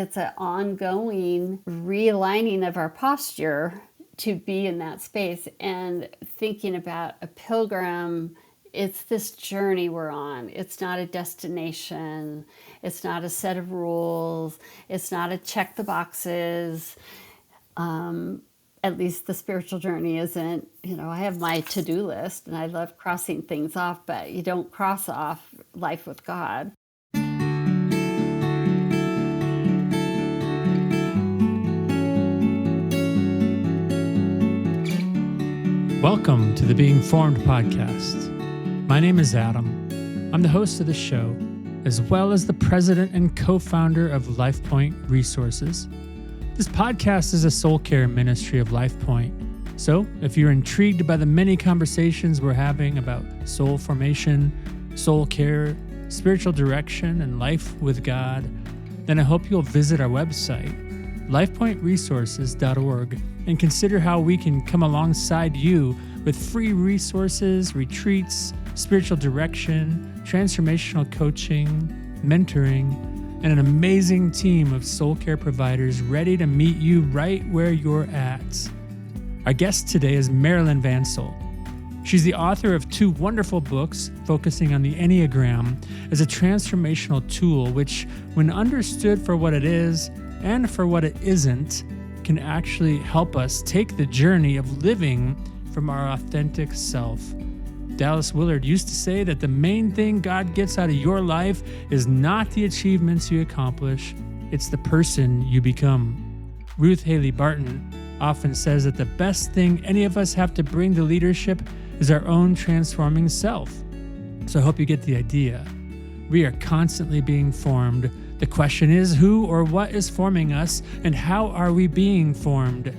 it's an ongoing realigning of our posture to be in that space. And thinking about a pilgrim, it's this journey we're on. It's not a destination. It's not a set of rules. It's not a check the boxes. At least the spiritual journey isn't. I have my to-do list and I love crossing things off, but you don't cross off life with God. Welcome to the Being Formed podcast. My name is Adam. I'm the host of the show, as well as the president and co-founder of LifePoint Resources. This podcast is a soul care ministry of LifePoint. So if you're intrigued by the many conversations we're having about soul formation, soul care, spiritual direction, and life with God, then I hope you'll visit our website, lifepointresources.org, and consider how we can come alongside you with free resources, retreats, spiritual direction, transformational coaching, mentoring, and an amazing team of soul care providers ready to meet you right where you're at. Our guest today is Marilyn Vancil. She's the author of 2 wonderful books focusing on the Enneagram as a transformational tool, which, when understood for what it is and for what it isn't, can actually help us take the journey of living from our authentic self. Dallas Willard used to say that the main thing God gets out of your life is not the achievements you accomplish, it's the person you become. Ruth Haley Barton often says that the best thing any of us have to bring to leadership is our own transforming self. So I hope you get the idea. We are constantly being formed. The question is, who or what is forming us, and how are we being formed?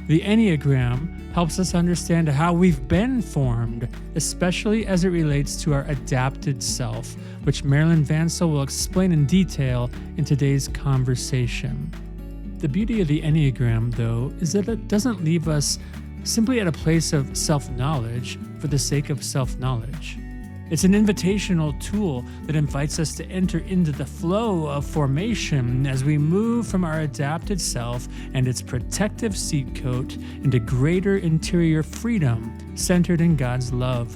The Enneagram helps us understand how we've been formed, especially as it relates to our adapted self, which Marilyn Vancil will explain in detail in today's conversation. The beauty of the Enneagram, though, is that it doesn't leave us simply at a place of self-knowledge for the sake of self-knowledge. It's an invitational tool that invites us to enter into the flow of formation as we move from our adapted self and its protective seat coat into greater interior freedom centered in God's love.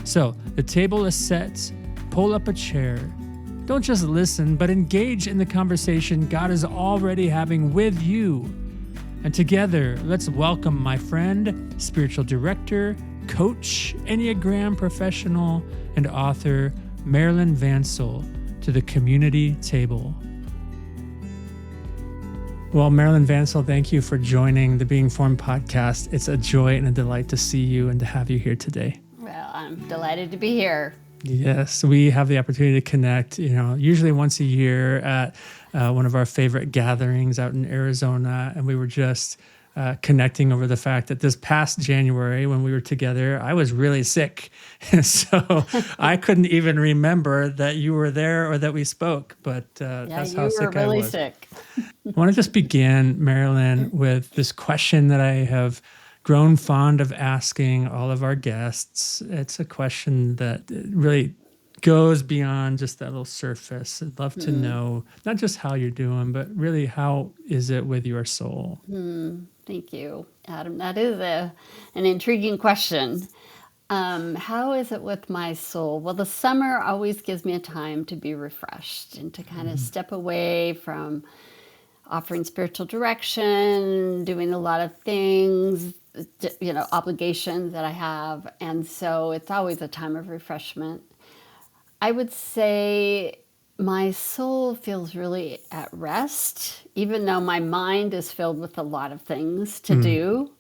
So, the table is set. Pull up a chair. Don't just listen, but engage in the conversation God is already having with you. And together, let's welcome my friend, spiritual director, coach, Enneagram professional, and author Marilyn Vancil to the community table. Well, Marilyn Vancil, thank you for joining the Being Formed podcast. It's a joy and a delight to see you and to have you here today. Well, I'm delighted to be here. Yes, we have the opportunity to connect, usually once a year at one of our favorite gatherings out in Arizona. And we were just connecting over the fact that this past January when we were together, I was really sick. So I couldn't even remember that you were there or that we spoke, but that's how sick I was. You were really sick. I want to just begin, Marilyn, with this question that I have grown fond of asking all of our guests. It's a question that really goes beyond just that little surface. I'd love to know not just how you're doing, but really how is it with your soul? Thank you, Adam. That is an intriguing question. How is it with my soul? Well, the summer always gives me a time to be refreshed and to kind of step away from offering spiritual direction, doing a lot of things, obligations that I have. And so it's always a time of refreshment. I would say my soul feels really at rest, even though my mind is filled with a lot of things to do.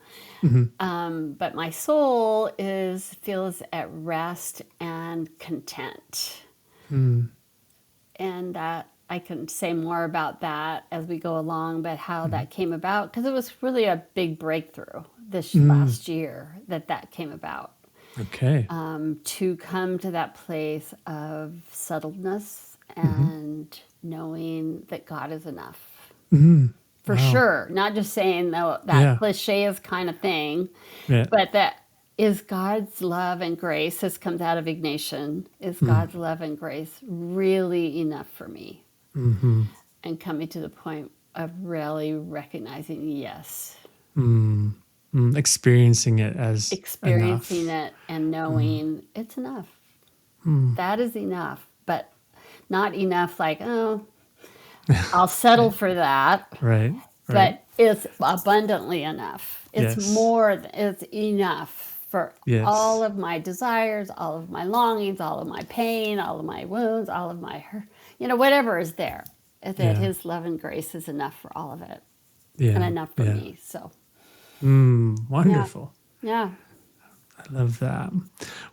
But my soul feels at rest and content. And I can say more about that as we go along, but how that came about, because it was really a big breakthrough this last year that came about. Okay. To come to that place of settledness and knowing that God is enough. For sure. Not just saying that cliche kind of thing, but that is God's love and grace. This comes out of Ignatian. Is God's love and grace really enough for me? and coming to the point of really recognizing, yes, Experiencing it as experiencing enough. it and knowing it's enough. That is enough, but not enough like, oh, I'll settle for that, Right. Right. but it's abundantly enough. It's Yes. more, it's enough for all Yes. of my desires, all of my longings, all of my pain, all of my wounds, all of my hurt, whatever is there, that Yeah. his love and grace is enough for all of it and Yeah. enough for Yeah. me. So, yeah, Wonderful. yeah. I love that.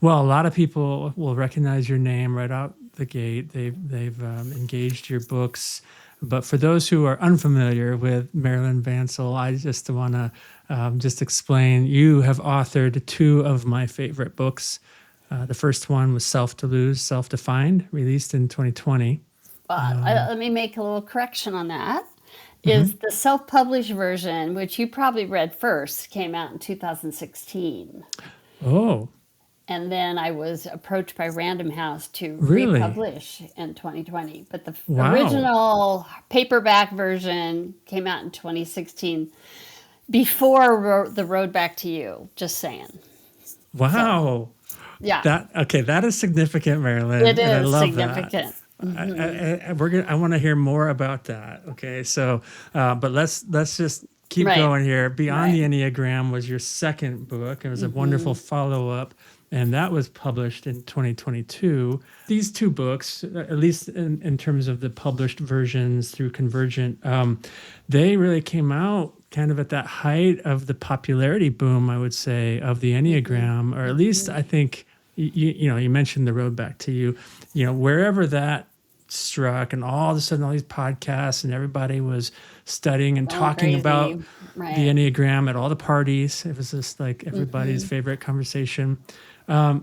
Well, a lot of people will recognize your name right out the gate. They've engaged your books. But for those who are unfamiliar with Marilyn Vancil, I just want to just explain. You have authored two of my favorite books. The first one was Self to Lose, Self Defined, released in 2020. Well, let me make a little correction on that. Mm-hmm. Is the self-published version, which you probably read first, came out in 2016. Oh, And then I was approached by Random House to really? republish in 2020. But the Wow. original paperback version came out in 2016 before The Road Back to You, just saying. So, Wow. yeah, That is significant, Marilyn, it and I is love that. significant. I want to hear more about that. Okay, so but let's just keep Right, going here. Beyond right. the Enneagram was your second book. It was a wonderful follow up, and that was published in 2022. These two books, at least in terms of the published versions through Convergent, they really came out kind of at that height of the popularity boom, I would say, of the Enneagram, or at least I think you mentioned The Road Back to You, wherever that struck, and all of a sudden all these podcasts and everybody was studying and Going talking about crazy. the Right. Enneagram at all the parties. It was just like everybody's favorite conversation. I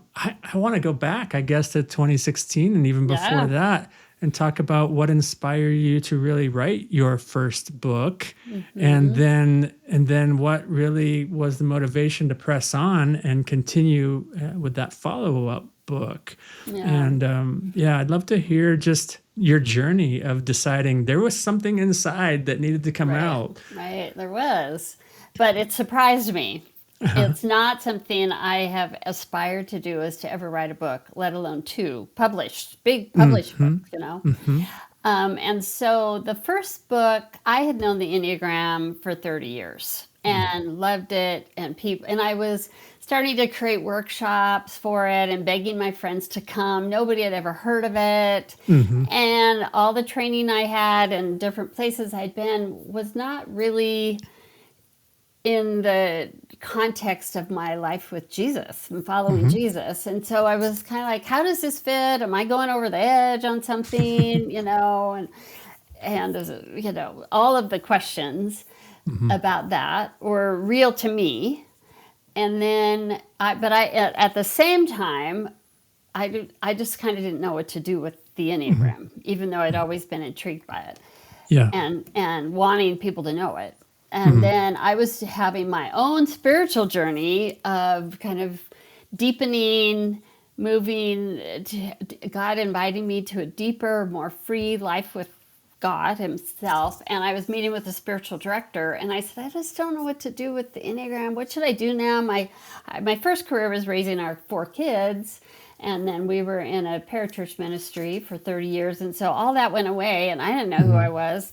want to go back, I guess, to 2016 and even before Yeah. that, and talk about what inspired you to really write your first book, and then what really was the motivation to press on and continue with that follow-up book. Yeah. And I'd love to hear just your journey of deciding there was something inside that needed to come Right. out. Right. There was. But it surprised me. It's not something I have aspired to do, is to ever write a book, let alone two published, big published books. And so the first book, I had known the Enneagram for 30 years and loved it. And I was starting to create workshops for it and begging my friends to come. Nobody had ever heard of it. And all the training I had and different places I'd been was not really in the context of my life with Jesus and following Jesus. And so I was kind of like, how does this fit? Am I going over the edge on something, and all of the questions about that were real to me. And then at the same time, I just kind of didn't know what to do with the Enneagram, even though I'd always been intrigued by it Yeah. and wanting people to know it. And then I was having my own spiritual journey of kind of deepening, moving, God inviting me to a deeper, more free life with God himself. And I was meeting with a spiritual director, and I said, I just don't know what to do with the Enneagram. What should I do now? My first career was raising our 4 kids. And then we were in a parachurch ministry for 30 years. And so all that went away, and I didn't know who I was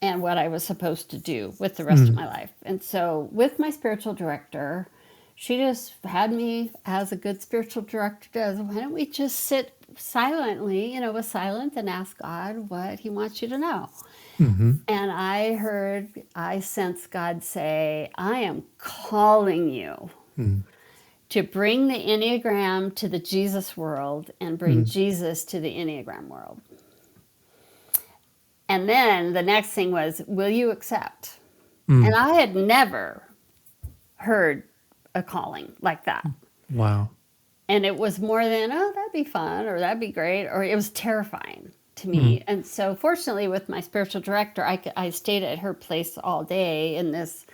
and what I was supposed to do with the rest of my life. And so with my spiritual director, she just had me, as a good spiritual director does, why don't we just sit silently, with silence, and ask God what he wants you to know. And I sensed God say, I am calling you to bring the Enneagram to the Jesus world and bring Jesus to the Enneagram world. And then the next thing was, will you accept? And I had never heard a calling like that. Wow. And it was more than, oh, that'd be fun, or that'd be great, or it was terrifying to me. And so fortunately with my spiritual director, I stayed at her place all day in this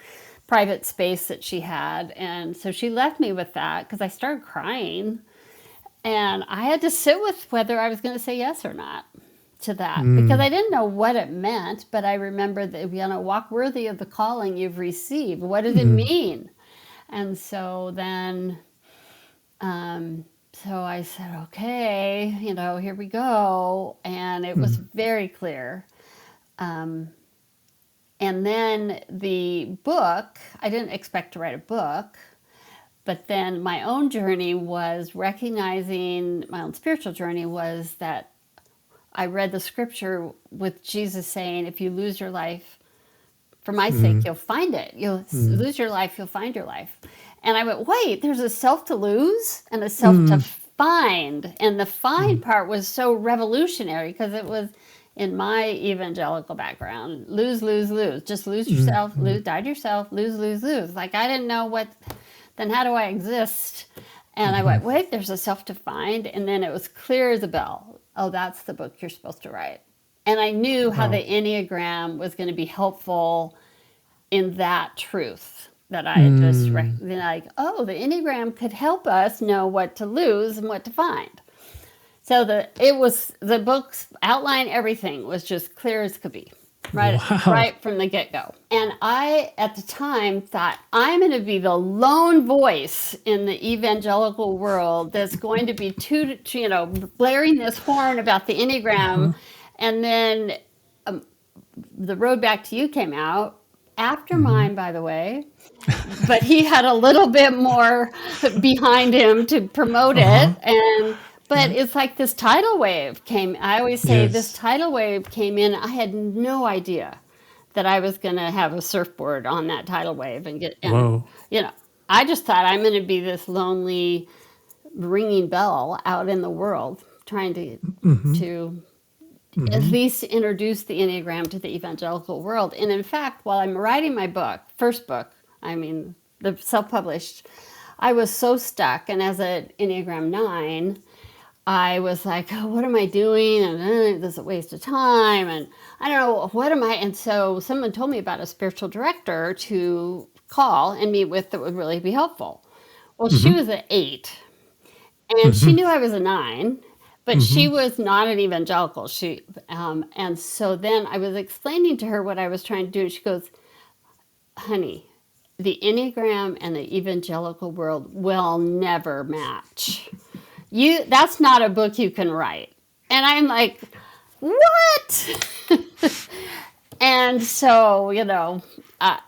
private space that she had. And so she left me with that, because I started crying. And I had to sit with whether I was going to say yes or not. to that because I didn't know what it meant, but I remember that, walk worthy of the calling you've received. What does it mean? And so then, so I said, okay, here we go. And it was very clear. And then the book, I didn't expect to write a book, but then my own journey was recognizing, my own spiritual journey was that I read the scripture with Jesus saying, if you lose your life for my sake, you'll find it. You'll lose your life, you'll find your life. And I went, wait, there's a self to lose and a self to find. And the find part was so revolutionary because it was in my evangelical background, lose, lose, lose. Just lose yourself, die to yourself, lose, lose, lose. Like I didn't know then how do I exist? And I went, wait, there's a self to find. And then it was clear as a bell. Oh, that's the book you're supposed to write. And I knew how the Enneagram was going to be helpful in that truth that I had just like, oh, the Enneagram could help us know what to lose and what to find. So the book's outline, everything was just clear as could be, right from the get-go. And I, at the time, thought, I'm going to be the lone voice in the evangelical world that's going to be blaring this horn about the Enneagram. And then The Road Back to You came out after mine, by the way, but he had a little bit more behind him to promote it. But it's like this tidal wave came. I always say this tidal wave came in. I had no idea that I was going to have a surfboard on that tidal wave I just thought I'm going to be this lonely ringing bell out in the world trying to at least introduce the Enneagram to the evangelical world. And in fact, while I'm writing my first book, the self-published, I was so stuck. And as an Enneagram 9, I was like, oh, what am I doing? And this is a waste of time. And I don't know, what am I? And so someone told me about a spiritual director to call and meet with that would really be helpful. Well, she was an 8 and she knew I was a 9, but she was not an evangelical. And so then I was explaining to her what I was trying to do. And she goes, honey, the Enneagram and the evangelical world will never match. That's not a book you can write. And I'm like, what? And so,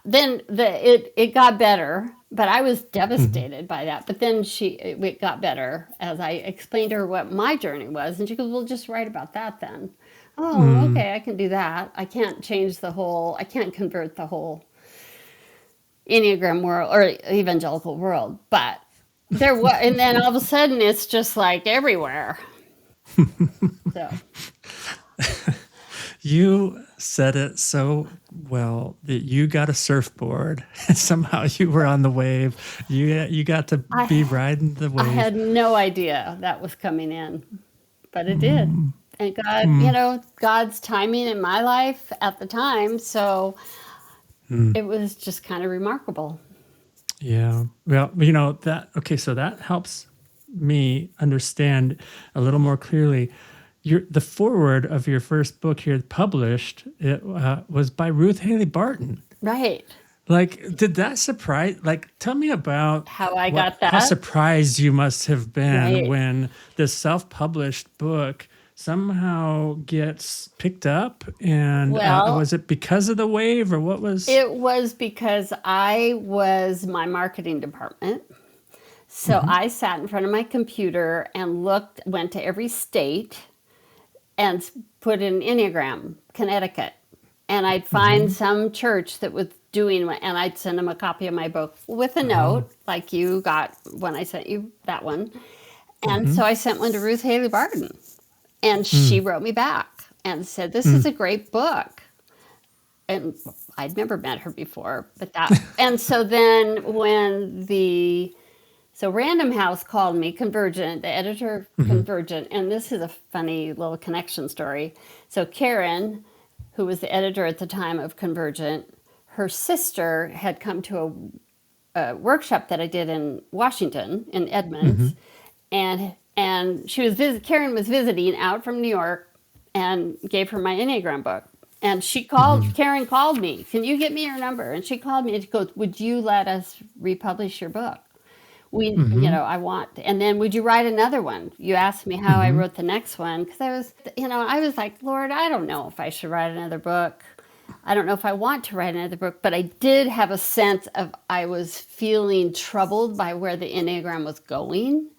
then it got better, but I was devastated by that. But then it got better as I explained to her what my journey was. And she goes, well, just write about that then. Oh, okay, I can do that. I can't I can't convert the whole Enneagram world or evangelical world, but there was, and then all of a sudden it's just like everywhere. So you said it so well that you got a surfboard and somehow you were on the wave. You got to be riding the wave. I had no idea that was coming in, but it did. And God, God's timing in my life at the time. So it was just kind of remarkable. Yeah. Well, so that helps me understand a little more clearly. The foreword of your first book here published, it was by Ruth Haley Barton. Right. Like, did that surprise, tell me about how I got that. How surprised you must have been when this self-published book somehow gets picked up. And was it because of the wave or what was? It was because I was my marketing department. So I sat in front of my computer and went to every state and put in Enneagram, Connecticut. And I'd find some church that was doing it, and I'd send them a copy of my book with a note, like you got when I sent you that one. And so I sent one to Ruth Haley Barton, and she wrote me back and said, this is a great book. And I'd never met her before, but and so then so Random House called me, Convergent, the editor of Convergent, and this is a funny little connection story. So Karen, who was the editor at the time of Convergent, her sister had come to a workshop that I did in Washington, in Edmonds, and she was Karen was visiting out from New York, and gave her my Enneagram book. And she called, Karen called me, can you get me your number? And she called me and she goes, would you let us republish your book? I want, and then would you write another one? You asked me how I wrote the next one. Cause I was like, Lord, I don't know if I should write another book. I don't know if I want to write another book, but I did have a sense of, I was feeling troubled by where the Enneagram was going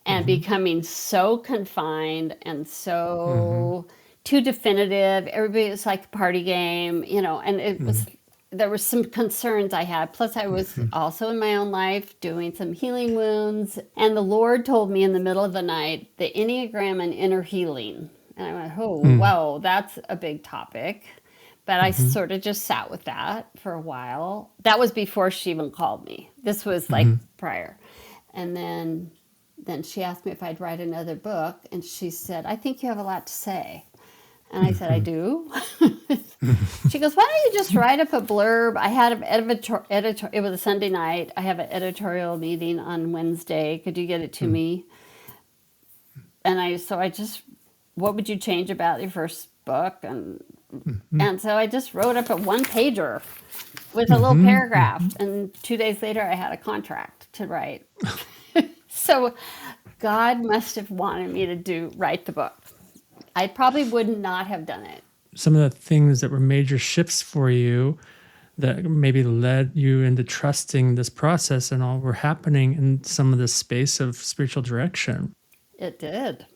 and becoming so confined and so too definitive. Everybody was like a party game, and it was, there were some concerns I had. Plus, I was also in my own life doing some healing wounds. And the Lord told me in the middle of the night, the Enneagram and inner healing. And I went, oh, whoa, that's a big topic. But I sort of just sat with that for a while. That was before she even called me. This was like prior. And then she asked me if I'd write another book. And she said, I think you have a lot to say. And I said, I do. She goes, why don't you just write up a blurb? I had an editor. It was a Sunday night. I have an editorial meeting on Wednesday. Could you get it to me? And I just, what would you change about your first book? And so I just wrote up a one pager with a little paragraph. And 2 days later, I had a contract to write. So God must have wanted me to write the book. I probably would not have done it. Some of the things that were major shifts for you that maybe led you into trusting this process and all were happening in some of the space of spiritual direction. It did.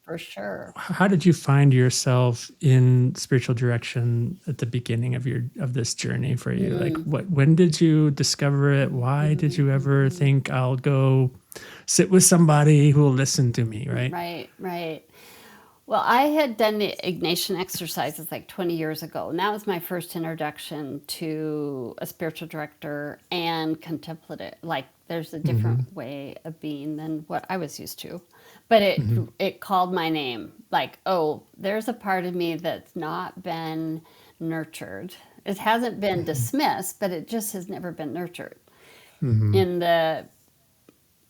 For sure. How did you find yourself in spiritual direction at the beginning of this journey for you? Like when did you discover it? Why did you ever think I'll go sit with somebody who will listen to me, right? Right. Well, I had done the Ignatian exercises like 20 years ago, and that was my first introduction to a spiritual director and contemplative. Like, there's a different way of being than what I was used to. But it called my name. Like, oh, there's a part of me that's not been nurtured. It hasn't been dismissed, but it just has never been nurtured. In the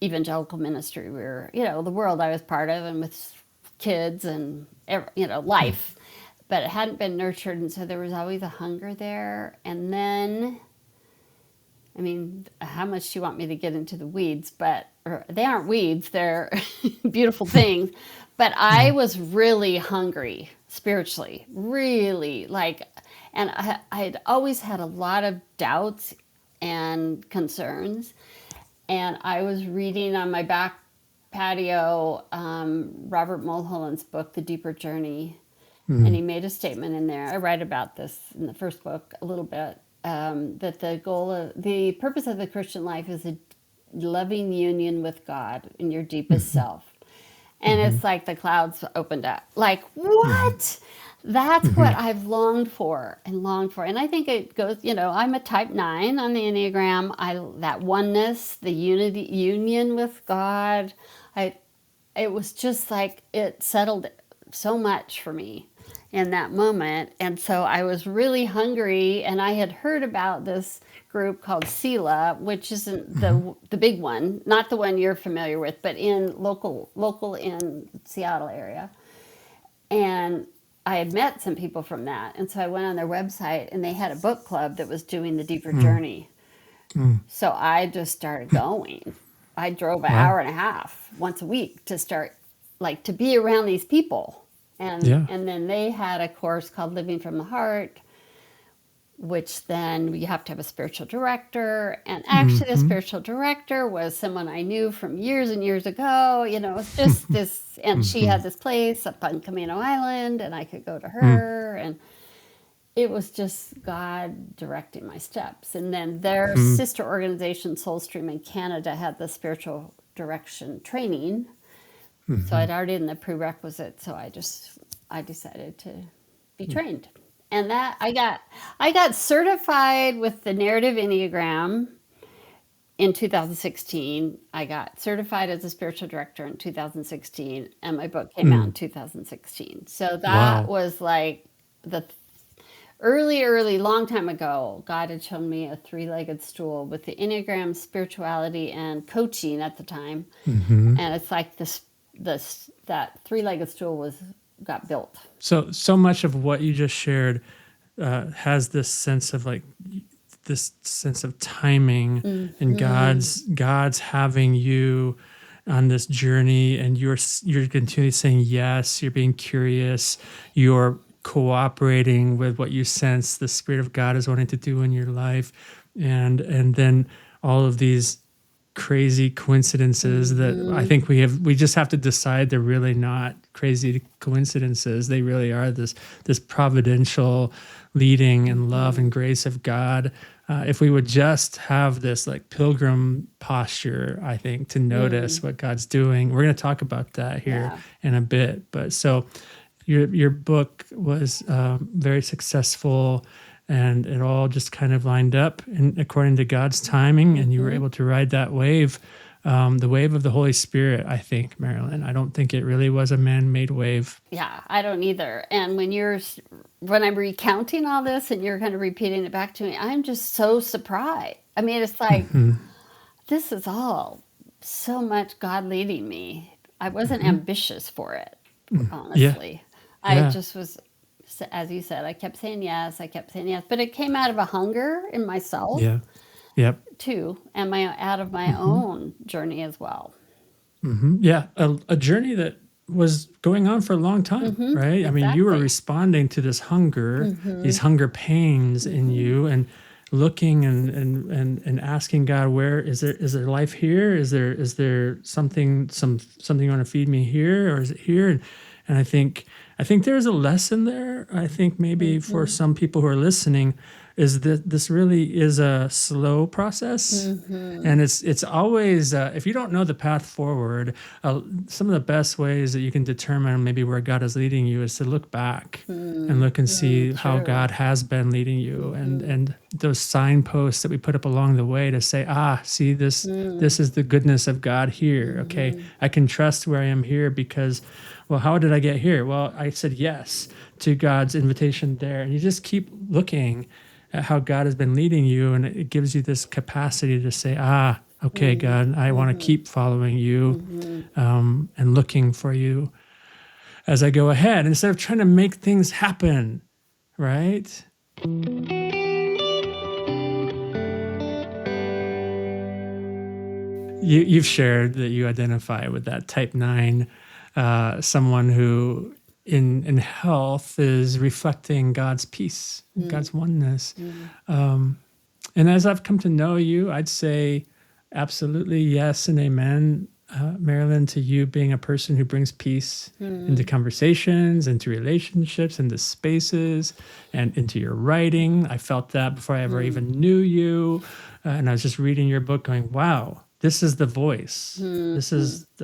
evangelical ministry, the world I was part of, and with kids and life, but it hadn't been nurtured, and so there was always a hunger there. And then, I mean, how much do you want me to get into the weeds? But they aren't weeds, they're beautiful things. But I was really hungry spiritually, really, and I had always had a lot of doubts and concerns. And I was reading on my back patio, Robert Mulholland's book, The Deeper Journey. And he made a statement in there. I write about this in the first book a little bit, that the purpose of the Christian life is a loving union with God in your deepest self. And it's like the clouds opened up. Like, what? That's what I've longed for. And I think it goes, I'm a type 9 on the Enneagram. That oneness, the union with God, it was just like it settled so much for me in that moment. And so I was really hungry, and I had heard about this group called SELA, which isn't the big one, not the one you're familiar with, but in local in Seattle area. And I had met some people from that. And so I went on their website, and they had a book club that was doing the Deeper Journey. So I just started going. I drove an hour and a half once a week to start, to be around these people. And then they had a course called Living from the Heart, which then you have to have a spiritual director. And actually the spiritual director was someone I knew from years and years ago. It was just this, and she had this place up on Camino Island, and I could go to her. And it was just God directing my steps. And then their sister organization, Soulstream in Canada, had the spiritual direction training. So I'd already done the prerequisite. So I decided to be trained. And that I got certified with the narrative Enneagram in 2016. I got certified as a spiritual director in 2016, and my book came out in 2016. So that was like the early, long time ago. God had shown me a 3-legged stool with the Enneagram, spirituality, and coaching at the time. And it's like that 3-legged stool was got built. So much of what you just shared has this sense of this sense of timing and God's having you on this journey, and you're continually saying yes. You're being curious. You're cooperating with what you sense the Spirit of God is wanting to do in your life, and then all of these crazy coincidences that I think we just have to decide they're really not crazy coincidences. They really are this providential leading and love and grace of God. If we would just have this like pilgrim posture, I think, to notice what God's doing. We're going to talk about that here in a bit. But so your book was very successful, and it all just kind of lined up according to God's timing, and you were able to ride that wave, the wave of the Holy Spirit, I think, Marilyn. I don't think it really was a man-made wave. Yeah, I don't either. And when I'm recounting all this and you're kind of repeating it back to me, I'm just so surprised. I mean, it's like, this is all so much God leading me. I wasn't ambitious for it, honestly. I just was, as you said, I kept saying yes, but it came out of a hunger in myself too, and out of my own journey as well. Yeah, a journey that was going on for a long time, right? Exactly. I mean, you were responding to this hunger, these hunger pains in you, and looking and asking God, where is there life here? Is there something you want to feed me here, or is it here? And I think there's a lesson there. I think maybe for some people who are listening, is that this really is a slow process, and it's always if you don't know the path forward, some of the best ways that you can determine maybe where God is leading you is to look back and look and see how God has been leading you, and those signposts that we put up along the way to say, see, this is the goodness of God here. Okay, I can trust where I am here because, well, how did I get here? Well, I said yes to God's invitation there, and you just keep looking at how God has been leading you, and it gives you this capacity to say, okay, God, I want to keep following you and looking for you as I go ahead, instead of trying to make things happen, right? You've shared that you identify with that type 9, someone who in health is reflecting God's peace, God's oneness. And as I've come to know you, I'd say absolutely yes and amen, Marilyn, to you being a person who brings peace into conversations, into relationships, into spaces, and into your writing. I felt that before I ever even knew you. And I was just reading your book going, wow, this is the voice.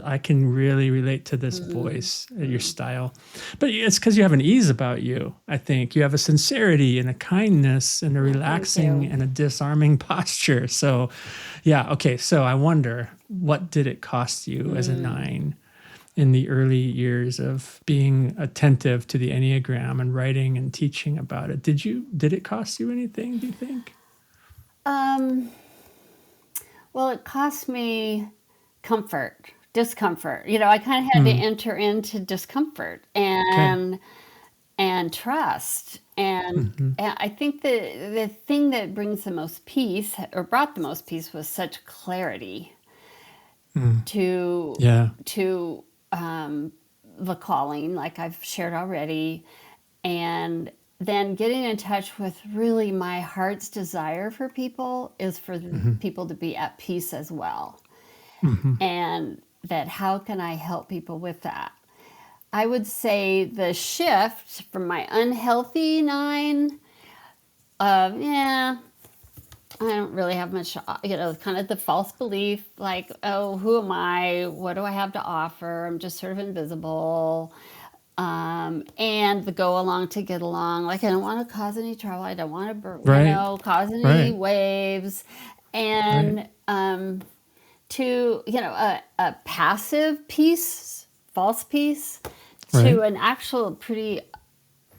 I can really relate to this voice, your style. But it's because you have an ease about you, I think. You have a sincerity and a kindness and a relaxing and a disarming posture. So, okay. So I wonder, what did it cost you as a 9 in the early years of being attentive to the Enneagram and writing and teaching about it? Did it cost you anything, do you think? Well, it cost me discomfort. I kind of had to enter into discomfort and trust. And I think the thing that brings the most peace, or brought the most peace, was such clarity to the calling, like I've shared already, and then getting in touch with really my heart's desire for people is for people to be at peace as well. And that how can I help people with that? I would say the shift from my unhealthy 9 of, I don't really have much, kind of the false belief, like, oh, who am I? What do I have to offer? I'm just sort of invisible. And the go along to get along. Like, I don't want to cause any trouble. I don't want to, cause any waves. And to, a passive peace, false peace, to an actual pretty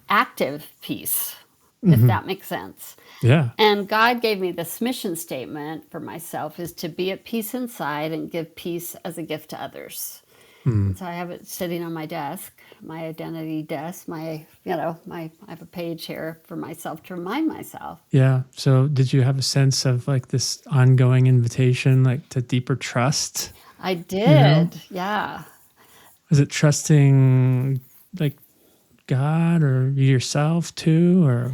active peace, if that makes sense. Yeah. And God gave me this mission statement for myself, is to be at peace inside and give peace as a gift to others. And so I have it sitting on my desk, my identity desk, I have a page here for myself to remind myself. Yeah. So did you have a sense of like this ongoing invitation, like to deeper trust? I You know, did, yeah. is it trusting like God or yourself too, or?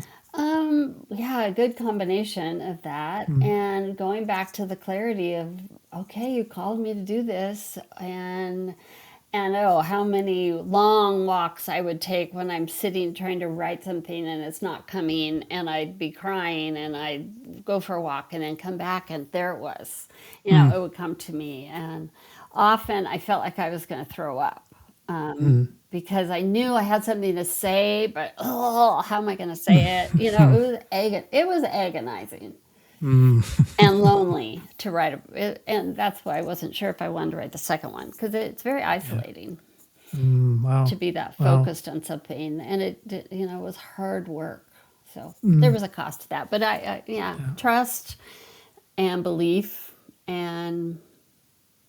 Yeah, a good combination of that. And going back to the clarity of, okay, you called me to do this, and oh, how many long walks I would take when I'm sitting trying to write something and it's not coming, and I'd be crying, and I'd go for a walk and then come back and there it was. It would come to me. And often I felt like I was going to throw up, because I knew I had something to say, but oh, how am I going to say it? It was agonizing and lonely to write and that's why I wasn't sure if I wanted to write the second one, because it's very isolating Wow. to be that Wow. focused on something, and it was hard work. So there was a cost to that, but trust and belief and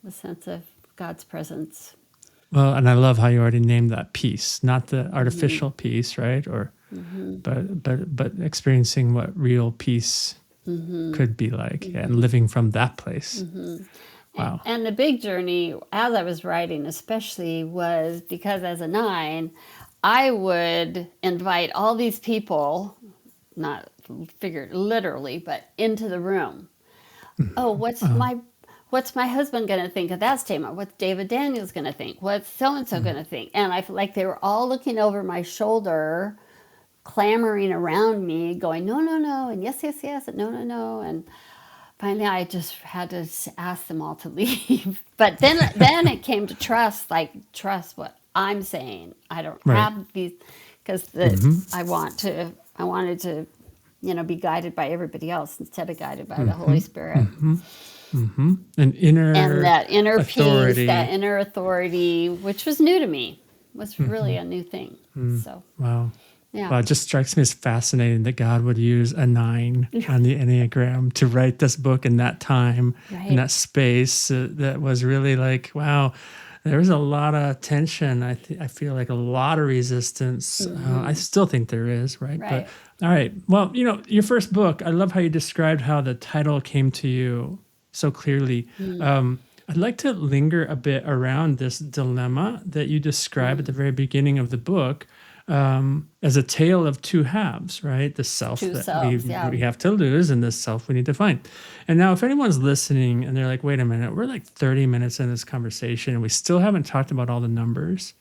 the sense of God's presence. Well, and I love how you already named that peace, not the artificial peace, right? Or, but experiencing what real peace could be like, and living from that place. Wow. And the big journey, as I was writing especially, was because as a 9, I would invite all these people, not figured literally, but into the room. Oh, what's my husband going to think of that statement? What's David Daniels going to think? What's so-and-so going to think? And I feel like they were all looking over my shoulder, clamoring around me, going, no, no, no, and yes, yes, yes, and no, no, no. And finally, I just had to ask them all to leave. But then it came to trust what I'm saying. I don't Right. have these, because I wanted to, be guided by everybody else instead of guided by the Holy Spirit. An inner And that inner authority. peace, that inner authority, which was new to me, was really a new thing. So, Wow. yeah. Wow, it just strikes me as fascinating that God would use a 9 on the Enneagram to write this book in that time, Right. in that space. That was really like, wow, there was a lot of tension. I feel like a lot of resistance. I still think there is, right? Right. But all right. Well, your first book, I love how you described how the title came to you so clearly. I'd like to linger a bit around this dilemma that you describe at the very beginning of the book. As a tale of two halves, right? The self Two that selves, yeah. we have to lose, and the self we need to find. And now, if anyone's listening and they're like, wait a minute, we're like 30 minutes in this conversation and we still haven't talked about all the numbers.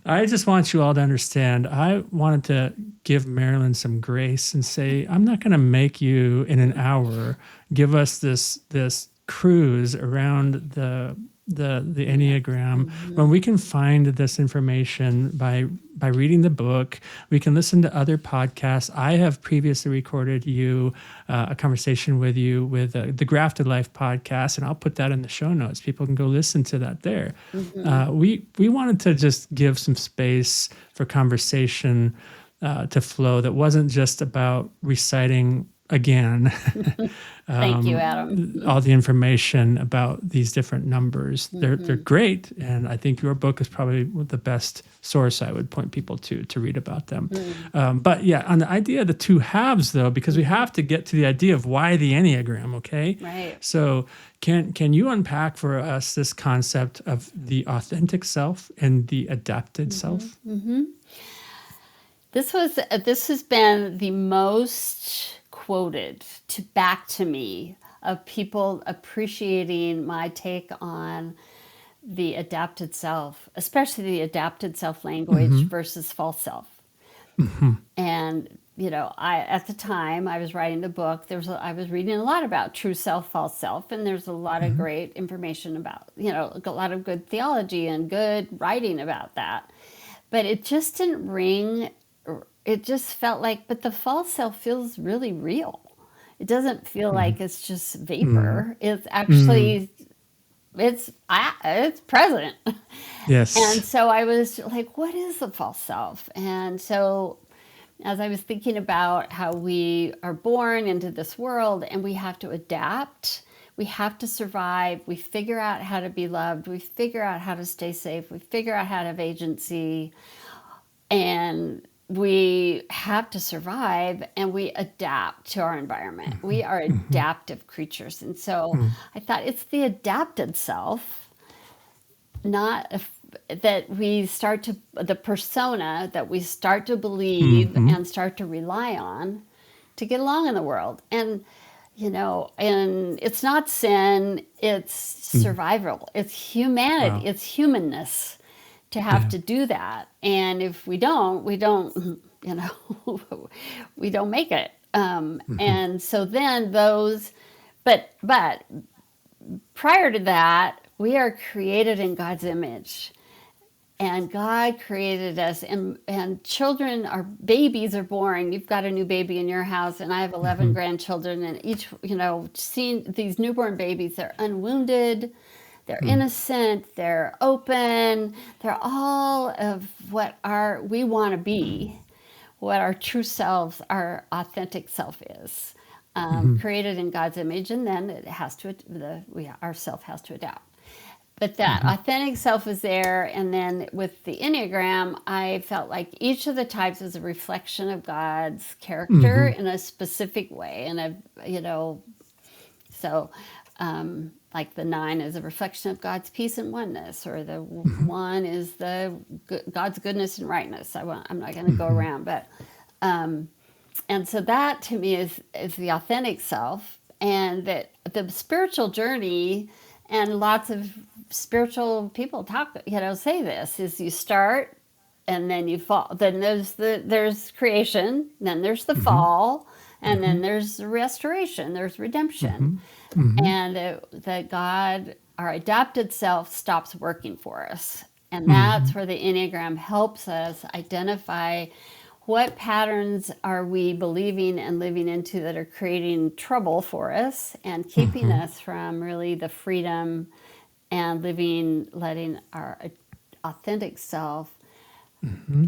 I just want you all to understand, I wanted to give Marilyn some grace and say, I'm not going to make you in an hour give us this cruise around the Enneagram, when we can find this information by reading the book. We can listen to other podcasts. I have previously recorded a conversation with you with the Grafted Life podcast, and I'll put that in the show notes. People can go listen to that there. We wanted to just give some space for conversation to flow that wasn't just about reciting again Thank you, Adam. all the information about these different numbers. They're great, and I think your book is probably the best source I would point people to read about them. But yeah, on the idea of the two halves, though, because we have to get to the idea of why the Enneagram, okay? Right. So can you unpack for us this concept of the authentic self and the adapted self? This has been the most quoted back to me of people appreciating my take on the adapted self, especially the adapted self language versus false self. And at the time I was writing the book, I was reading a lot about true self, false self, and there's a lot of great information about, a lot of good theology and good writing about that. But it just didn't ring. It just felt like, but the false self feels really real. It doesn't feel like it's just vapor. It's actually, it's present. Yes. And so I was like, what is the false self? And so as I was thinking about how we are born into this world and we have to adapt, we have to survive. We figure out how to be loved. We figure out how to stay safe. We figure out how to have agency. And we have to survive, and we adapt to our environment. We are adaptive creatures. And so I thought it's the adapted self, not that we start to, the persona that we start to believe and start to rely on to get along in the world. And, and it's not sin, it's survival, it's humanity, Wow. it's humanness to have to do that. And if we don't, we don't make it. And so then but prior to that, we are created in God's image. And God created us, and children babies are born. You've got a new baby in your house, and I have 11 grandchildren, and each, seeing these newborn babies, they're unwounded, they're innocent, they're open, they're all of what we want to be, what our true selves, our authentic self is, created in God's image, and then it has to, our self has to adapt. But that authentic self is there. And then with the Enneagram, I felt like each of the types is a reflection of God's character in a specific way. And, so like the 9 is a reflection of God's peace and oneness, or the 1 is God's goodness and rightness. I'm not going to go around, but, and so that to me is the authentic self. And that the spiritual journey, and lots of spiritual people say this, is you start and then you fall. Then there's creation, then there's the fall, and then there's restoration, there's redemption. And that God, our adapted self, stops working for us. And that's where the Enneagram helps us identify what patterns are we believing and living into that are creating trouble for us and keeping us from really the freedom and letting our authentic self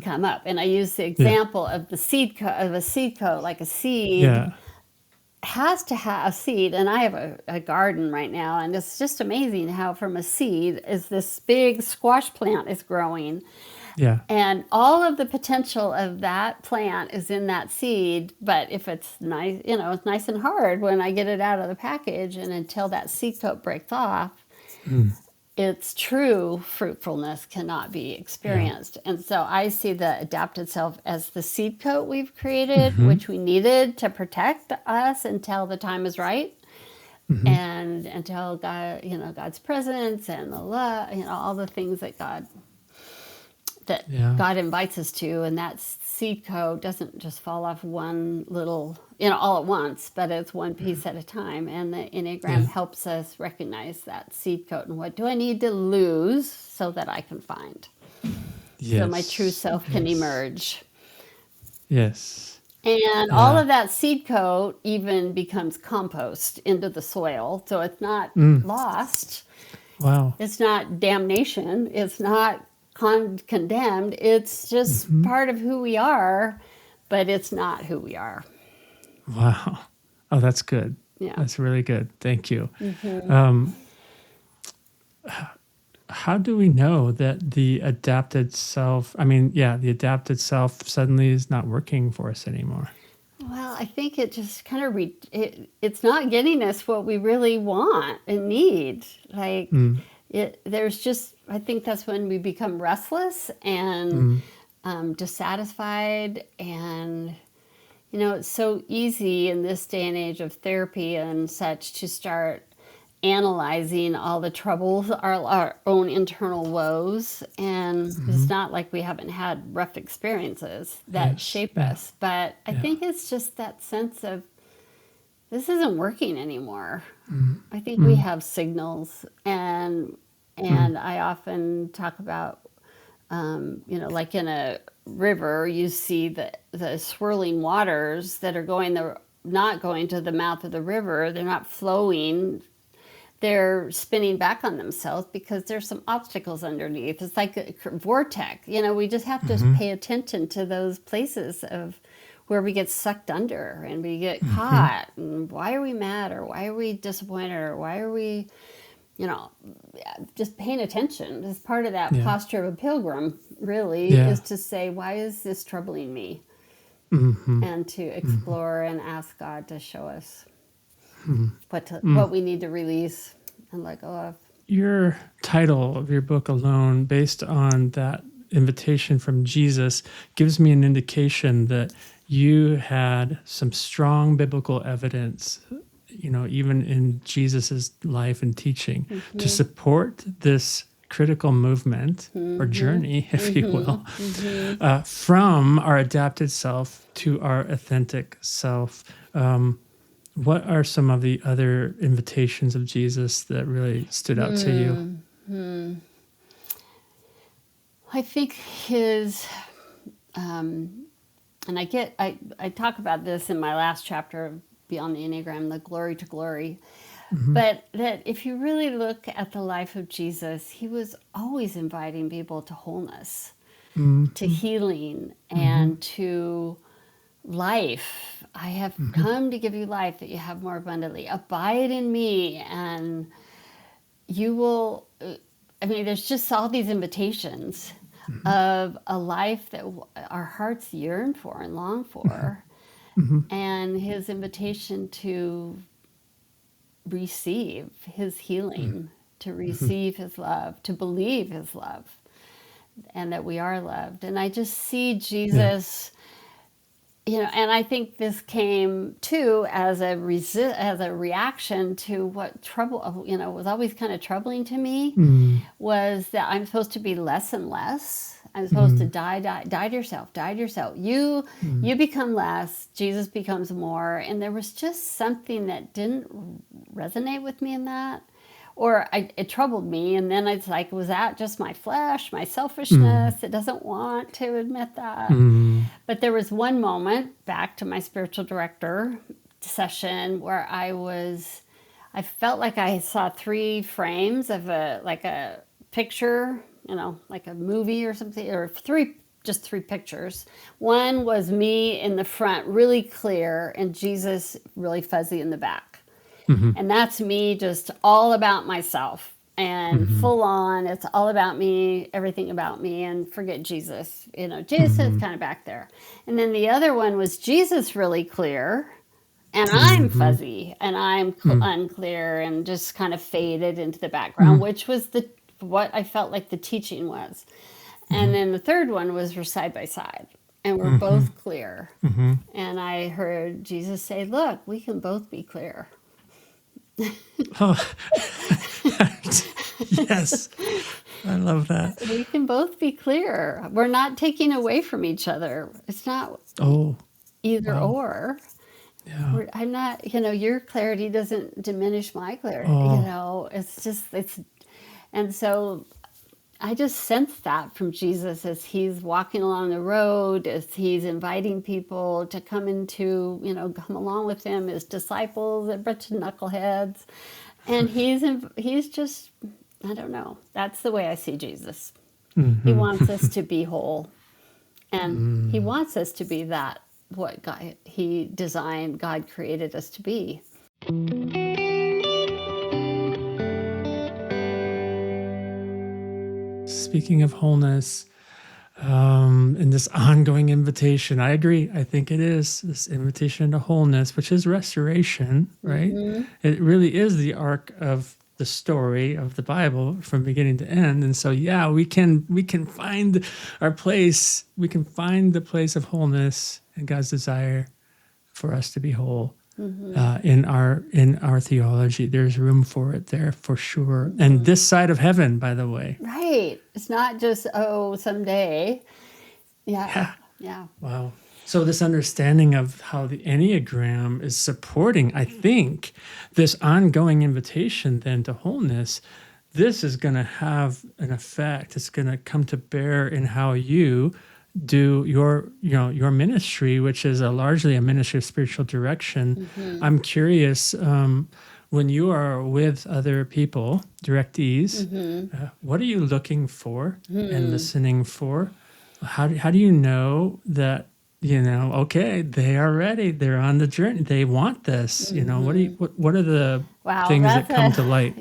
come up. And I use the example of a seed coat, like a seed has to have a seed. And I have a garden right now, and it's just amazing how from a seed is this big squash plant is growing. Yeah. And all of the potential of that plant is in that seed. But if it's nice, it's nice and hard when I get it out of the package, and until that seed coat breaks off, its true fruitfulness cannot be experienced. And so I see the adapted self as the seed coat we've created, which we needed to protect us until the time is right. And until God, God's presence and the love, all the things that God invites us to. And that seed coat doesn't just fall off one little, all at once, but it's one piece at a time. And the Enneagram helps us recognize that seed coat and what do I need to lose so that I can find. So my true self can emerge. Yes. And all of that seed coat even becomes compost into the soil. So it's not lost. Wow. It's not damnation. It's not condemned. It's just part of who we are, but it's not who we are. Wow. Oh, that's good. Yeah. That's really good. Thank you. How do we know that the adapted self, the adapted self suddenly is not working for us anymore? Well, I think it just kind of, it's not getting us what we really want and need. Like, there's just, I think that's when we become restless and dissatisfied. And, it's so easy in this day and age of therapy and such to start analyzing all the troubles, our own internal woes. And it's not like we haven't had rough experiences that shape us. But I think it's just that sense of, this isn't working anymore. I think we have signals, and I often talk about, like in a river, you see the swirling waters that are not going to the mouth of the river. They're not flowing. They're spinning back on themselves because there's some obstacles underneath. It's like a vortex. We just have to pay attention to those places of where we get sucked under and we get caught. And why are we mad, or why are we disappointed, or why are we, just paying attention? As part of that posture of a pilgrim, really, is to say, why is this troubling me? And to explore and ask God to show us what we need to release and let go of. Your title of your book alone, based on that invitation from Jesus, gives me an indication that you had some strong biblical evidence, even in Jesus's life and teaching, to support this critical movement or journey, if you will, from our adapted self to our authentic self. What are some of the other invitations of Jesus that really stood out to you? I think his, and I talk about this in my last chapter of Beyond the Enneagram, the glory to glory. But that if you really look at the life of Jesus, he was always inviting people to wholeness, to healing, and to life. I have come to give you life, that you have more abundantly. Abide in me, and you will. There's just all these invitations of a life that our hearts yearn for and long for, and his invitation to receive his healing, to receive his love, to believe his love, and that we are loved. And I just see Jesus, and I think this came too as a reaction to what was always kind of troubling to me, was that I'm supposed to be less and less. I'm supposed to die to yourself, die to yourself. You become less, Jesus becomes more. And there was just something that didn't resonate with me in that. Or it troubled me. And then it's like, was that just my flesh, my selfishness? It doesn't want to admit that. But there was one moment, back to my spiritual director session, where I felt like I saw 3 frames of a picture, like a movie or something, or just three pictures. One was me in the front, really clear, and Jesus really fuzzy in the back. And that's me, just all about myself and full on. It's all about me, everything about me, and forget Jesus. Jesus is kind of back there. And then the other one was Jesus really clear, and I'm fuzzy, and I'm unclear, and just kind of faded into the background, which was what I felt like the teaching was. And then the third one was we're side by side, and we're both clear. And I heard Jesus say, look, we can both be clear. Oh, yes. I love that. We can both be clear. We're not taking away from each other. It's not either or. Yeah. I'm not, your clarity doesn't diminish my clarity. And so I just sensed that from Jesus as he's walking along the road, as he's inviting people to come come along with him, his disciples, a bunch of knuckleheads. And he's just, I don't know, that's the way I see Jesus. He wants us to be whole. And he wants us to be that, what he designed, God created us to be. Speaking of wholeness, and this ongoing invitation, I agree. I think it is this invitation to wholeness, which is restoration, right? It really is the arc of the story of the Bible from beginning to end. And so, we can find our place. We can find the place of wholeness and God's desire for us to be whole. In our theology, there's room for it there for sure. And this side of heaven, by the way. Right. It's not just, someday. Yeah. Wow. So this understanding of how the Enneagram is supporting, I think, this ongoing invitation then to wholeness, this is going to have an effect. It's going to come to bear in how you do your ministry, which is largely a ministry of spiritual direction. I'm curious, when you are with other people, directees, what are you looking for and listening for? How do you know that Okay, they are ready. They're on the journey. They want this. What are the Wow, things that come to light?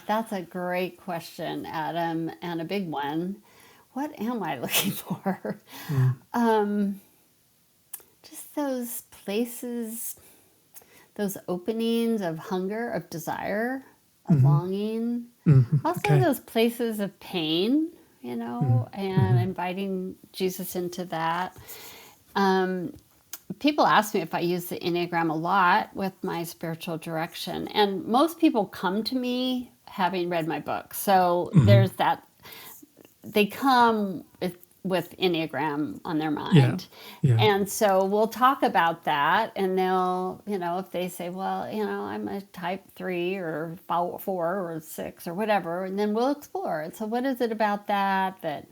that's a great question, Adam, and a big one. What am I looking for? Mm, Um, just those places, those openings of hunger, of desire, of mm-hmm, longing. Also, okay. those places of pain, and Mm-hmm, inviting Jesus into that. Um, People ask me if I use the Enneagram a lot with my spiritual direction. And most people come to me having read my book. So mm-hmm, there's that, they come with Enneagram on their yeah. mind. Yeah. And so we'll talk about that. And they'll, if they say, well, I'm a type 3 or 4 or 6 or whatever, and then we'll explore it. So, what is it about that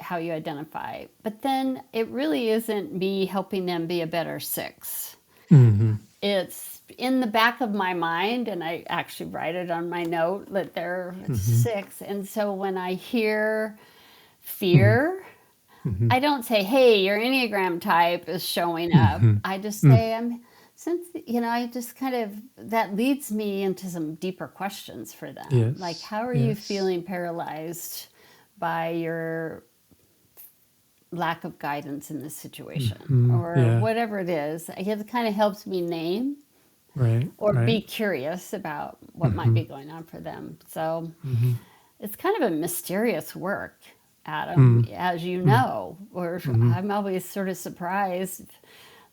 how you identify. But then it really isn't me helping them be a better 6. Mm-hmm, It's in the back of my mind, and I actually write it on my note that they're mm-hmm, 6. And so when I hear mm-hmm, fear, mm-hmm, I don't say, hey, your Enneagram type is showing up. mm-hmm, I just mm, say, I just kind of, that leads me into some deeper questions for them. Like, yes. how are you Yes. feeling paralyzed by your lack of guidance in this situation Mm-hmm, or yeah. whatever it is? It kind of helps me name Right. or Right. be curious about what might Mm-hmm, be going on for them. So mm-hmm, it's kind of a mysterious work, Adam, mm-hmm, as you mm-hmm, know, or mm-hmm, I'm always sort of surprised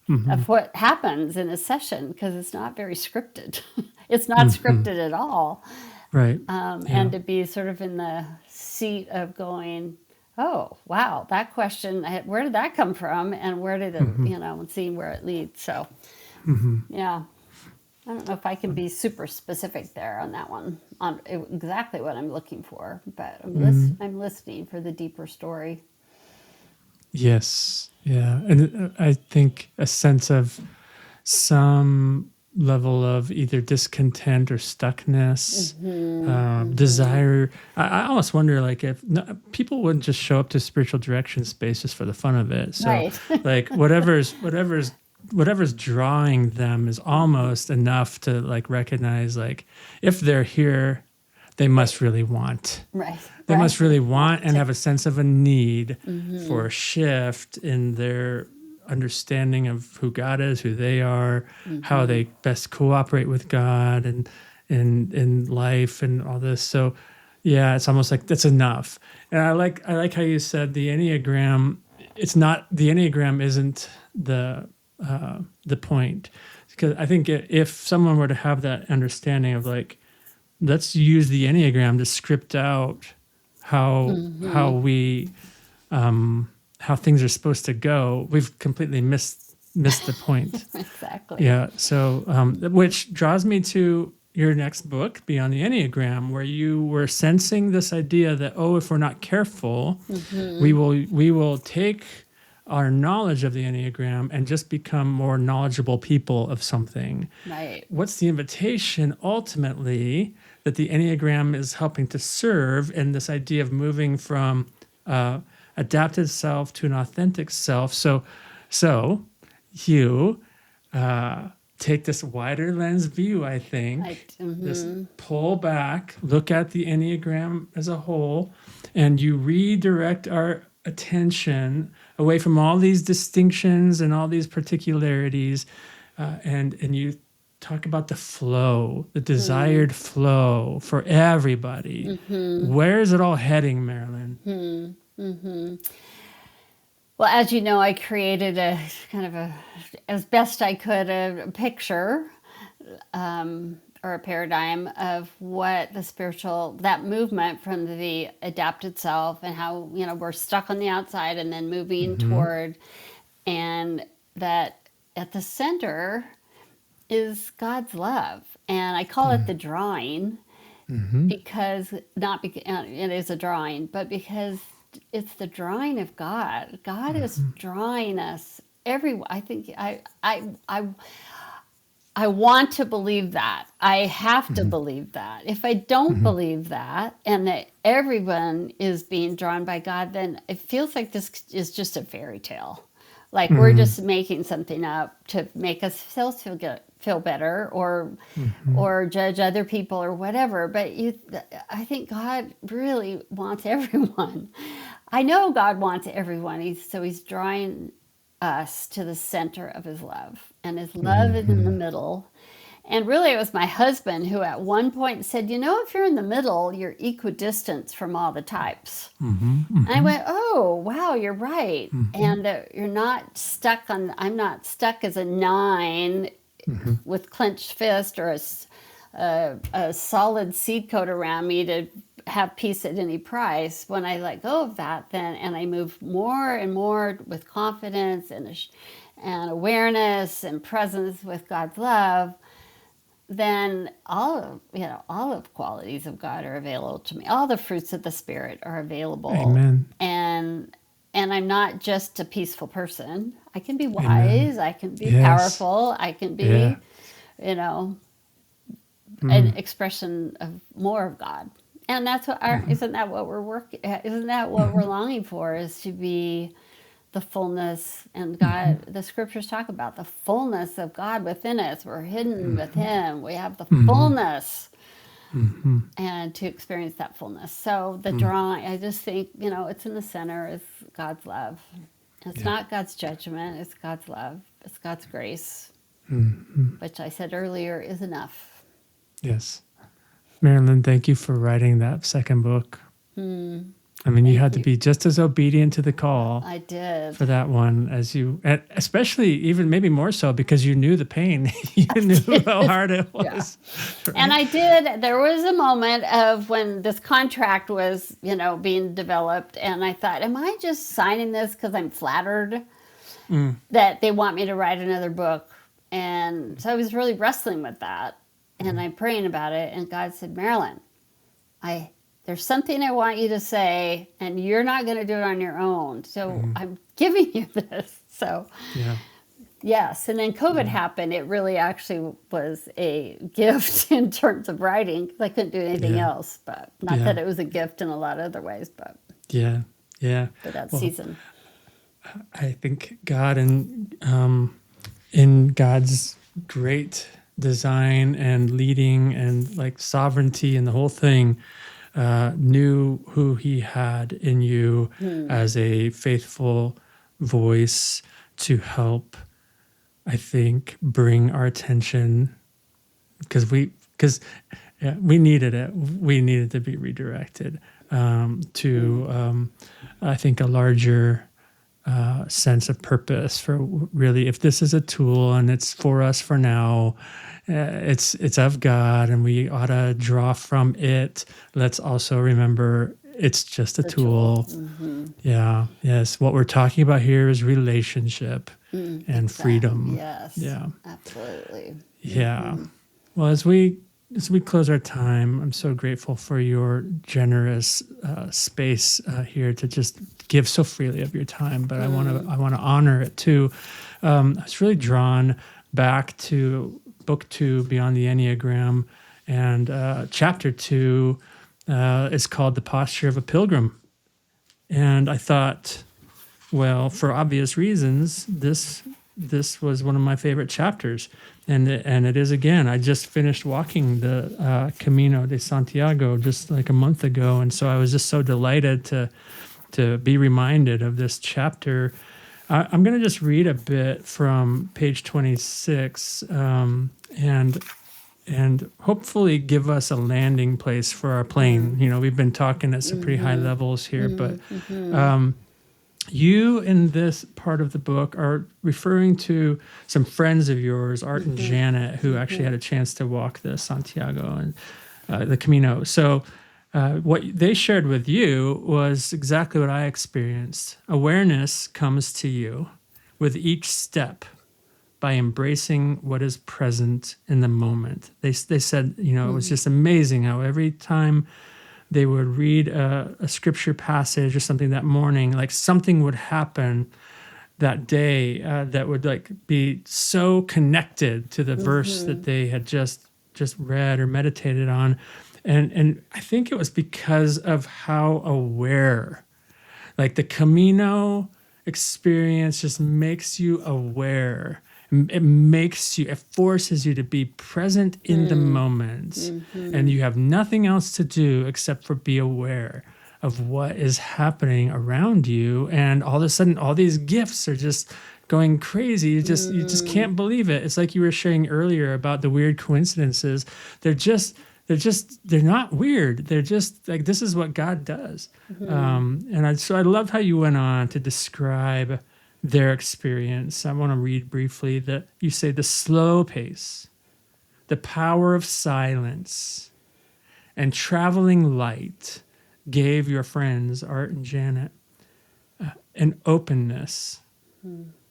mm-hmm, of what happens in a session because it's not very scripted. It's not mm-hmm, scripted at all. right. And Yeah. to be sort of in the seat of going, oh, wow, that question, where did that come from? And where did it, Mm-hmm, and seeing where it leads. So, mm-hmm. yeah, I don't know if I can be super specific there on that one, on exactly what I'm looking for, but Mm, I'm listening for the deeper story. yes. Yeah. And I think a sense of some level of either discontent or stuckness, desire. I almost wonder, like, if no, people wouldn't just show up to spiritual direction space just for the fun of it. So, Right. like, whatever's drawing them is almost enough to like recognize, like, if they're here, they Right. must really want. Right. They must really Right. want and Want have a sense of a need to. for a shift in their understanding of who God is, who they are, how they best cooperate with God and in life and all this. So yeah, it's almost like that's enough. And I like how you said the Enneagram, it's not the Enneagram isn't the point. Because I think if someone were to have that understanding of like, let's use the Enneagram to script out how we how things are supposed to go, we've completely missed the point. Exactly. Yeah. So, which draws me to your next book, Beyond the Enneagram, where you were sensing this idea that, oh, if we're not careful, we will take our knowledge of the Enneagram and just become more knowledgeable people of something. Right. What's the invitation ultimately that the Enneagram is helping to serve in this idea of moving from adapted self to an authentic self? So you take this wider lens view, I think, this pull back, look at the Enneagram as a whole, and you redirect our attention away from all these distinctions and all these particularities, and you talk about the flow, the desired flow for everybody. Where is it all heading, Marilyn? Well, as you know, I created a kind of as best I could, a picture or a paradigm of what the spiritual, that movement from the adapted self and how, we're stuck on the outside and then moving Mm-hmm. toward, and that at the center is God's love. And I call it the drawing Mm-hmm. because not because it is a drawing, but because it's the drawing of God. God is drawing us every. I think I want to believe that. I have to Mm-hmm. believe that. If I don't Mm-hmm. believe that, and that everyone is being drawn by God, then it feels like this is just a fairy tale. Like we're just making something up to make us feel better, or judge other people or whatever. But I think God really wants everyone. I know God wants everyone. He's drawing us to the center of his love, and his love is in the middle. And really, it was my husband who at one point said, if you're in the middle, you're equidistant from all the types. And I went, oh, wow, you're right. And you're not stuck I'm not stuck as a 9 with clenched fist or a solid seed coat around me to have peace at any price. When I let go of that, then, and I move more and more with confidence and awareness and presence with God's love, then all of qualities of God are available to me. All the fruits of the Spirit are available. Amen. And I'm not just a peaceful person. I can be wise. Amen. I can be Yes. powerful. I can be, an expression of more of God. And that's what isn't that what we're longing for, is to be the fullness, and God, the scriptures talk about the fullness of God within us. We're hidden with him. We have the fullness, and to experience that fullness. So the drawing, I just think, it's in the center is God's love. It's not God's judgment. It's God's love. It's God's grace, which I said earlier is enough. Yes. Marilyn, thank you for writing that second book. I mean, you had to be just as obedient to the call. I did. For that one as you, especially even maybe more so because you knew the pain. You knew how hard it was. Yeah. And I did. There was a moment of when this contract was, being developed, and I thought, am I just signing this because I'm flattered that they want me to write another book? And so I was really wrestling with that, and I'm praying about it, and God said, Marilyn, there's something I want you to say, and you're not going to do it on your own. So I'm giving you this. So, yes. And then COVID happened. It really actually was a gift in terms of writing, because I couldn't do anything else. But not that it was a gift in a lot of other ways. But for that season. I think God in God's great design and leading and like sovereignty and the whole thing, knew who he had in you as a faithful voice to help, I think, bring our attention, because we needed it. We needed to be redirected to, I think, a larger sense of purpose for really, if this is a tool and it's for us for now, it's of God, and we ought to draw from it. Let's also remember it's just a tool. Yeah. Yes. What we're talking about here is relationship and freedom. Yes. Yeah. Absolutely. Yeah. Well, as we close our time, I'm so grateful for your generous space here to just give so freely of your time. But I want to honor it too. I was really drawn back to book 2, Beyond the Enneagram, and chapter 2 is called The Posture of a Pilgrim. And I thought, well, for obvious reasons, this was one of my favorite chapters. And it is again. I just finished walking the Camino de Santiago just like a month ago. And so I was just so delighted to be reminded of this chapter. I'm going to just read a bit from page 26 and hopefully give us a landing place for our plane. We've been talking at some pretty high levels here, but you in this part of the book are referring to some friends of yours, Art and Janet, who actually had a chance to walk the Santiago and the Camino. So what they shared with you was exactly what I experienced. Awareness comes to you with each step by embracing what is present in the moment. They said, it was just amazing how every time they would read a scripture passage or something that morning, like something would happen that day that would like be so connected to the verse that they had just read or meditated on. And I think it was because of how aware, like the Camino experience just makes you aware. It forces you to be present in the moment. And you have nothing else to do except for be aware of what is happening around you. And all of a sudden, all these gifts are just going crazy. You just can't believe it. It's like you were sharing earlier about the weird coincidences. They're not weird. They're just like, this is what God does. So I love how you went on to describe their experience. I want to read briefly that you say the slow pace, the power of silence, and traveling light gave your friends, Art and Janet, an openness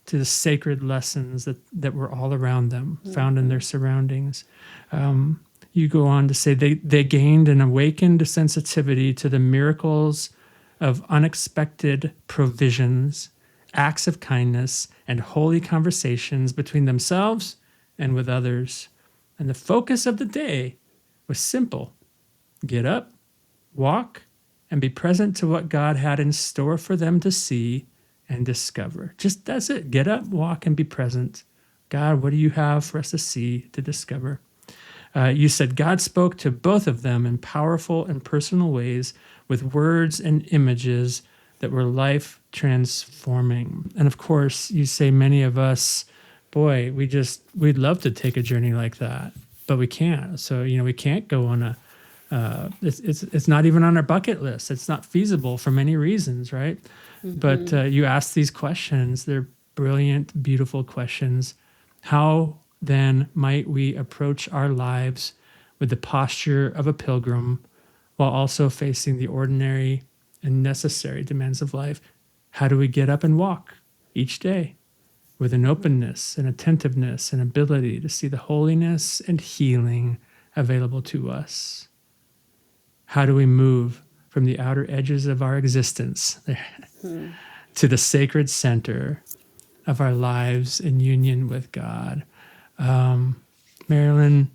to the sacred lessons that were all around them, found in their surroundings. You go on to say they gained an awakened sensitivity to the miracles of unexpected provisions, acts of kindness, and holy conversations between themselves and with others. And the focus of the day was simple: get up, walk, and be present to what God had in store for them to see and discover. Just that's it. Get up, walk, and be present. God, what do you have for us to see, to discover? You said God spoke to both of them in powerful and personal ways with words and images that were life transforming. And of course, you say many of us, boy, we'd love to take a journey like that, but we can't. So, we can't go on it's not even on our bucket list. It's not feasible for many reasons, right? But you ask these questions. They're brilliant, beautiful questions. How then might we approach our lives with the posture of a pilgrim while also facing the ordinary and necessary demands of life? How do we get up and walk each day with an openness and attentiveness and ability to see the holiness and healing available to us? How do we move from the outer edges of our existence to the sacred center of our lives in union with God? Marilyn,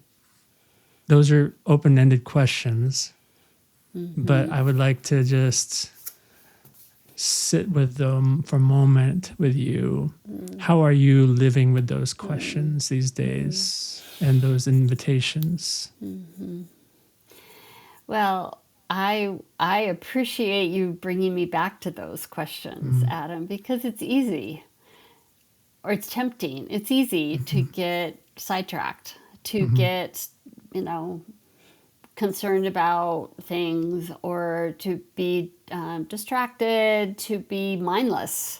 those are open-ended questions, but I would like to just sit with them for a moment with you. How are you living with those questions these days and those invitations? Well, I appreciate you bringing me back to those questions, Adam, because it's easy, or it's tempting. It's easy to get sidetracked, to get, concerned about things, or to be distracted, to be mindless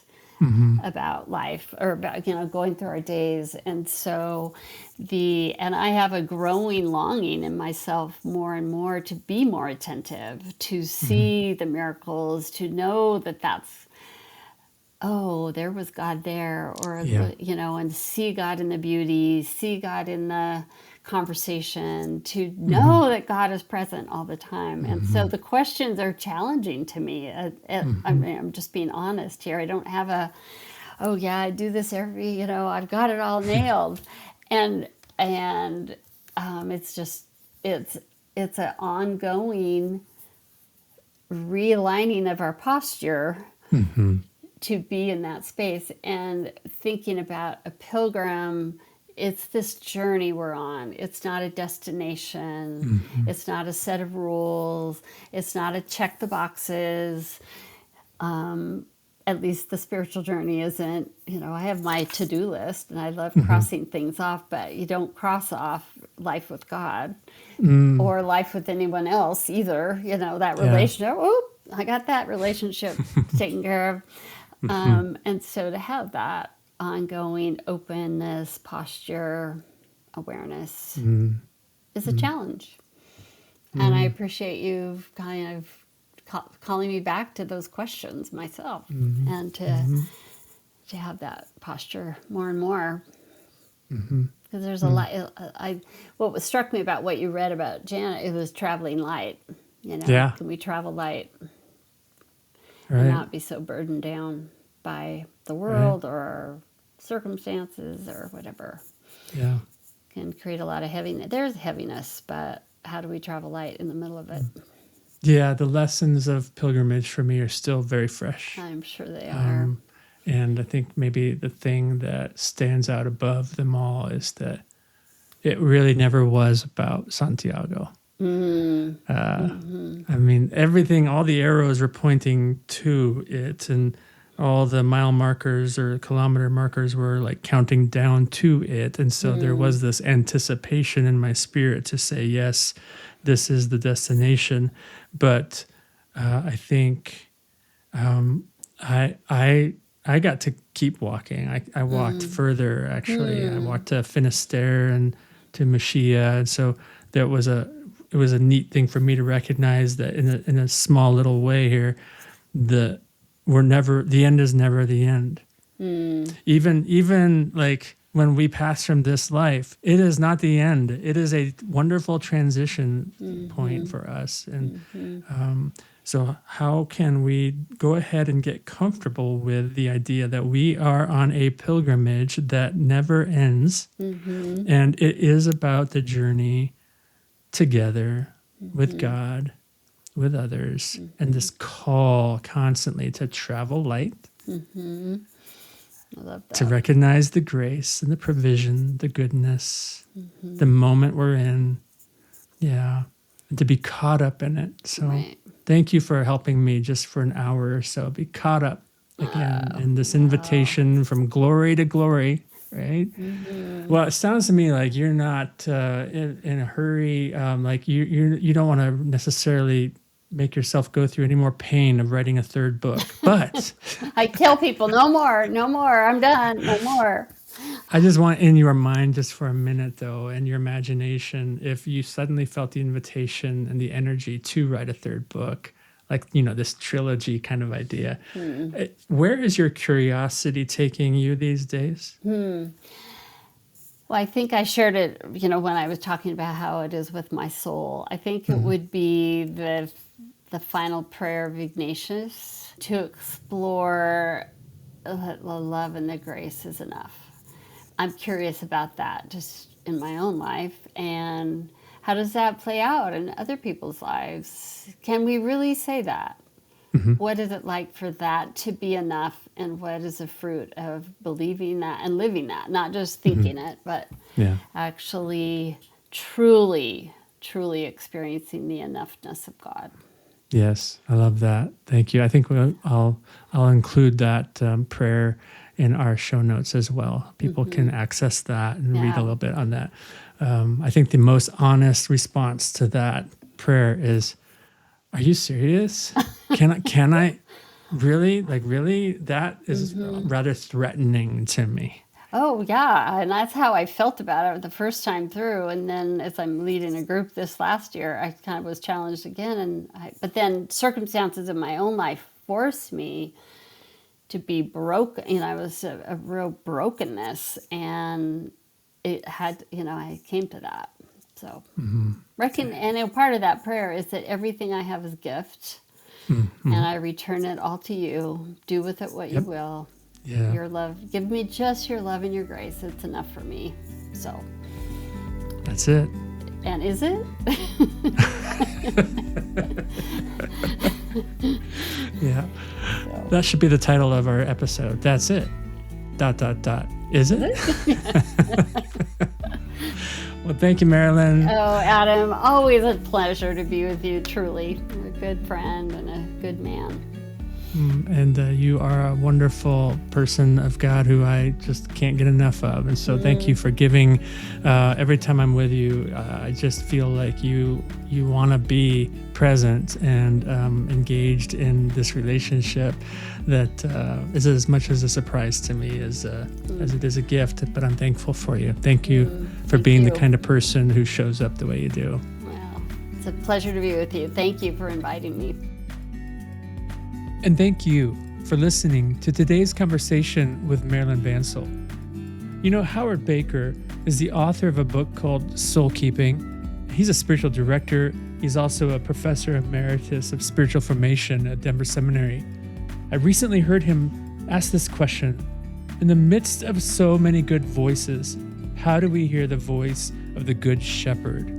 about life, or about, going through our days. And so and I have a growing longing in myself more and more to be more attentive, to see the miracles, to know that that's, oh, there was God there, or, and see God in the beauty, see God in the conversation, to know that God is present all the time. And so the questions are challenging to me. I'm just being honest here. I don't have oh yeah, I do this every, I've got it all nailed. And it's just, it's an ongoing realigning of our posture to be in that space, and thinking about a pilgrim. It's this journey we're on. It's not a destination. It's not a set of rules. It's not a check the boxes. At least the spiritual journey isn't. I have my to-do list, and I love crossing things off, but you don't cross off life with God or life with anyone else either. That relationship, I got that relationship taken care of. And so to have that ongoing openness, posture, awareness is a challenge. And I appreciate you kind of calling me back to those questions myself, and to have that posture more and more. Because there's a lot. What struck me about what you read about Janet, it was traveling light. Can we travel light and not be so burdened down by the world or our circumstances or whatever? Yeah, can create a lot of heaviness. There's heaviness, but how do we travel light in the middle of it? Yeah, the lessons of pilgrimage for me are still very fresh. I'm sure they are. And I think maybe the thing that stands out above them all is that it really never was about Santiago. I mean, everything, all the arrows were pointing to it, and all the mile markers or kilometer markers were like counting down to it. And so there was this anticipation in my spirit to say, yes, this is the destination. But I think I got to keep walking. I walked further, actually. I walked to Finisterre and to Machia. And so it was a neat thing for me to recognize that in a small little way here, the end is never the end. Even like when we pass from this life, it is not the end. It is a wonderful transition point for us. And so how can we go ahead and get comfortable with the idea that we are on a pilgrimage that never ends, and it is about the journey together with God, with others, and this call constantly to travel light, I love that. to recognize the grace and the provision, the goodness, the moment we're in, and to be caught up in it. So thank you for helping me just for an hour or so be caught up again in this invitation from glory to glory. Right. Well, it sounds to me like you're not in a hurry. Like you don't want to necessarily make yourself go through any more pain of writing a third book. But I tell people, no more. I'm done. No more. I just want in your mind just for a minute, though, and your imagination, if you suddenly felt the invitation and the energy to write a third book, like, this trilogy kind of idea, where is your curiosity taking you these days? Well, I think I shared it, when I was talking about how it is with my soul. I think it would be the final prayer of Ignatius, to explore that the love and the grace is enough. I'm curious about that just in my own life, and how does that play out in other people's lives? Can we really say that? What is it like for that to be enough, and what is the fruit of believing that and living that? Not just thinking it, but actually truly experiencing the enoughness of God. Yes, I love that. Thank you. I think I'll include that prayer in our show notes as well. People can access that and read a little bit on that. I think the most honest response to that prayer is, "Are you serious? Can I really? Like, really? That is rather threatening to me." Oh, yeah. And that's how I felt about it the first time through. And then as I'm leading a group this last year, I kind of was challenged again. But then circumstances in my own life forced me to be broken. I was a real brokenness. And it had, I came to that. So, and part of that prayer is that everything I have is gift. And I return it all to you. Do with it what you will. Yeah. Your love, give me just your love and your grace. It's enough for me. So that's it. And is it? Yeah. So. That should be the title of our episode. That's it. ... Is it? Well, thank you, Marilyn. Oh, Adam, always a pleasure to be with you, truly. You're a good friend and a good man. And you are a wonderful person of God who I just can't get enough of. And so thank you for giving. Every time I'm with you, I just feel like you want to be present and engaged in this relationship that is as much as a surprise to me as it is a gift. But I'm thankful for you. Thank you for being the kind of person who shows up the way you do. Well, it's a pleasure to be with you. Thank you for inviting me. And thank you for listening to today's conversation with Marilyn Vancil. Howard Baker is the author of a book called Soul Keeping. He's a spiritual director. He's also a professor emeritus of spiritual formation at Denver Seminary. I recently heard him ask this question: in the midst of so many good voices, how do we hear the voice of the Good Shepherd?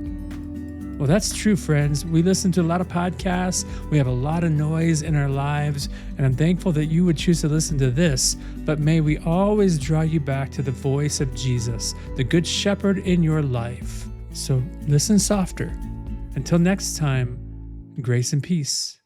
Well, that's true, friends. We listen to a lot of podcasts. We have a lot of noise in our lives, and I'm thankful that you would choose to listen to this. But may we always draw you back to the voice of Jesus, the Good Shepherd in your life. So listen softer. Until next time, grace and peace.